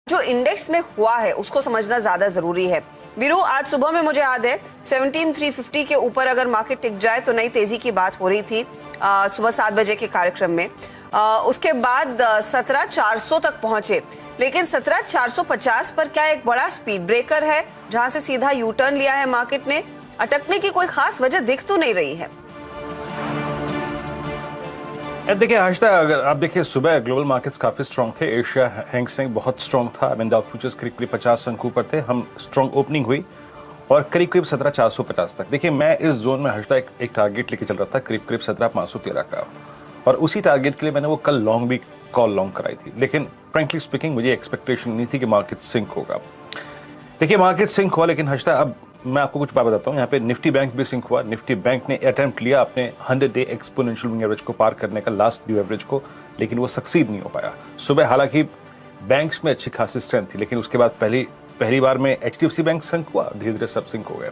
जो इंडेक्स में हुआ है उसको समझना ज्यादा जरूरी है। वीरू, आज सुबह में मुझे याद है 17,350 के ऊपर अगर मार्केट टिक जाए तो नई तेजी की बात हो रही थी सुबह 7 बजे के कार्यक्रम में। उसके बाद 17,400 तक पहुंचे, लेकिन 17,450 पर क्या एक बड़ा स्पीड ब्रेकर है जहां से सीधा यू टर्न लिया है मार्केट ने? अटकने की कोई खास वजह दिख तो नहीं रही है। देखिए हर्षदा, अगर आप देखिए सुबह ग्लोबल मार्केट्स काफी स्ट्रांग थे। एशिया हैंगसेंग बहुत स्ट्रांग था। डाउ फ्यूचर्स करीब 50 अंक ऊपर थे। हम स्ट्रांग ओपनिंग हुई और करीब 17,450 तक। देखिए मैं इस जोन में हर्षदा एक टारगेट लेके चल रहा था करीब 17,513 का, और उसी टारगेट के लिए मैंने वो कल लॉन्ग भी कॉल लॉन्ग कराई थी। लेकिन फ्रेंकली स्पीकिंग मुझे एक्सपेक्टेशन नहीं थी कि मार्केट सिंक होगा। देखिए मार्केट सिंक हुआ, लेकिन हर्षदा अब मैं आपको कुछ बात बताता हूँ। यहाँ पे निफ्टी बैंक भी सिंक हुआ। निफ्टी बैंक ने अटेम्प्ट लिया अपने 100 डे एक्सपोनेंशियल मूविंग एवरेज को पार करने का, लास्ट ड्यू एवरेज को, लेकिन वो सक्सीड नहीं हो पाया। सुबह हालांकि बैंक्स में अच्छी खासी स्ट्रेंथ थी, लेकिन उसके बाद पहली बार में एचडीएफसी बैंक सिंक हुआ, धीरे धीरे सब सिंक हो गए।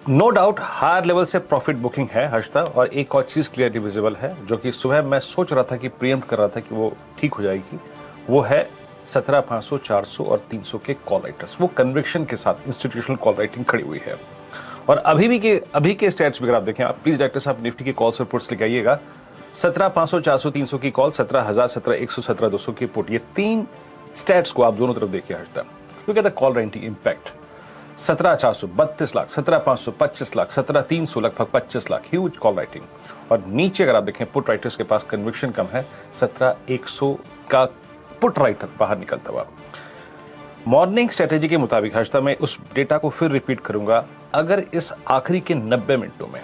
नो डाउट हायर लेवल से प्रॉफिट बुकिंग है हर्षदा, और एक और चीज क्लियरली विजिबल है जो कि सुबह मैं सोच रहा था कि प्रीएम्प्ट कर रहा था कि वो ठीक हो जाएगी, वो है 17,500, 400 और 300 के कॉल राइटर्स। वो कन्विक्शन के साथ इंस्टीट्यूशनल कॉल राइटिंग खड़ी हुई है। और अभी के स्टैट्स अगर आप देखें, आप प्लीज डायरेक्टर साहब निफ्टी के कॉल्स रिपोर्ट्स लेके आइएगा। 17,500, 400, 300 की कॉल, 17,000, 17,100, 17,200 की पुट। ये तीन स्टैट्स को आप दोनों तरफ देखिए Harshada. Look at the call writing impact. 17,400 32 lakh, 17,500 25 lakh, 17,300 लगभग 25 लाख, ह्यूज कॉल राइटिंग। और नीचे अगर आप देखें पुट राइटर्स के पास कन्विक्शन कम है, 17,100 का पुट राइटर बाहर निकलता हुआ। मॉर्निंग स्ट्रेटेजी के मुताबिक हर्षदा, मैं उस डेटा को फिर रिपीट करूंगा, अगर इस आखिरी के 90 मिनटों में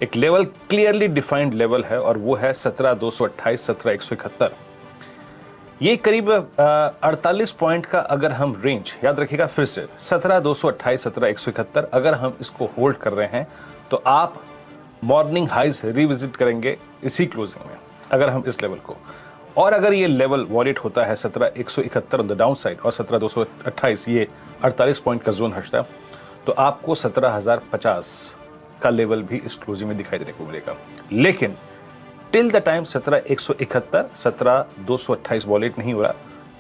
एक लेवल क्लियरली डिफाइंड लेवल है और वो है 17,228, 17,171, ये करीब 48 पॉइंट का अगर हम रेंज याद रखिएगा, फिर से 17,228, 17,171 अगर हम इसको होल्ड कर रहे हैं तो आप मॉर्निंग हाइज रिविजिट करेंगे इसी क्लोजिंग में अगर हम इस लेवल को। और अगर ये लेवल वॉलेट होता है 17,171 ऑन द डाउन साइड और 17,228 ये 48 पॉइंट का जोन हटता, तो आपको 17,050 का लेवल भी इस क्लोजिंग में दिखाई देने को मिलेगा। लेकिन टिल द टाइम 17,171, 17,228 वॉलेट नहीं हो रहा,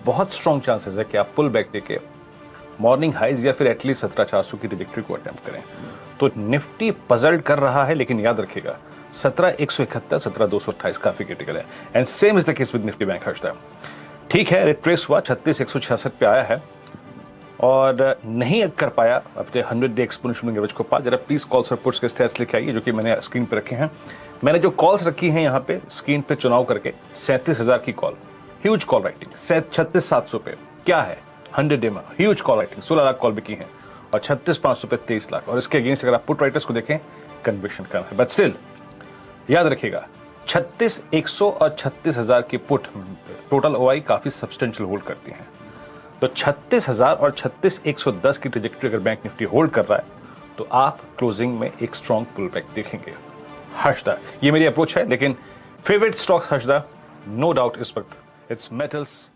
बहुत स्ट्रॉन्ग चांसेस है कि आप पुल बैक देके मॉर्निंग हाइज या फिर एटलीस्ट 17,400 की ट्रैजेक्टरी को अटेम्प्ट करें। तो निफ्टी पजल्ड कर रहा है, लेकिन याद रखिएगा 17,171, 17,228 काफी क्रिटिकल है। And same is the case with Nifty bank Harshada. ठीक है, रिट्रेस हुआ 36,166 पे आया है और नहीं कर पाया अपने 100 डे एक्सपोनेंशियल मूविंग एवरेज को पार। जरा प्लीज कॉल्स और पुट्स के स्टैट्स लेके आइए जो कि मैंने स्क्रीन पे रखे हैं। मैंने जो कॉल्स रखी हैं यहाँ पे स्क्रीन पे चुनाव करके, 37,000 की कॉल, ह्यूज कॉल राइटिंग। 36,700 पे क्या है 100 डे में huge call writing, 16 lakh call बिकी हैं, और 36,500 पे 23 लाख। और इसके अगेंस्ट अगर आप पुट राइटर्स को देखें, कन्विक्शन कम है, बट स्टिल याद रखिएगा 36,100 और 36,000 की पुट टोटल ओआई काफी सब्सटेंशियल होल्ड करती हैं। तो 36,000 और 36,110 की ट्रेजेक्टरी अगर बैंक निफ्टी होल्ड कर रहा है तो आप क्लोजिंग में एक स्ट्रॉन्ग पुल बैक देखेंगे हर्षदा। ये मेरी अप्रोच है, लेकिन favourite stocks Harshada no doubt इस वक्त इट्स मेटल्स।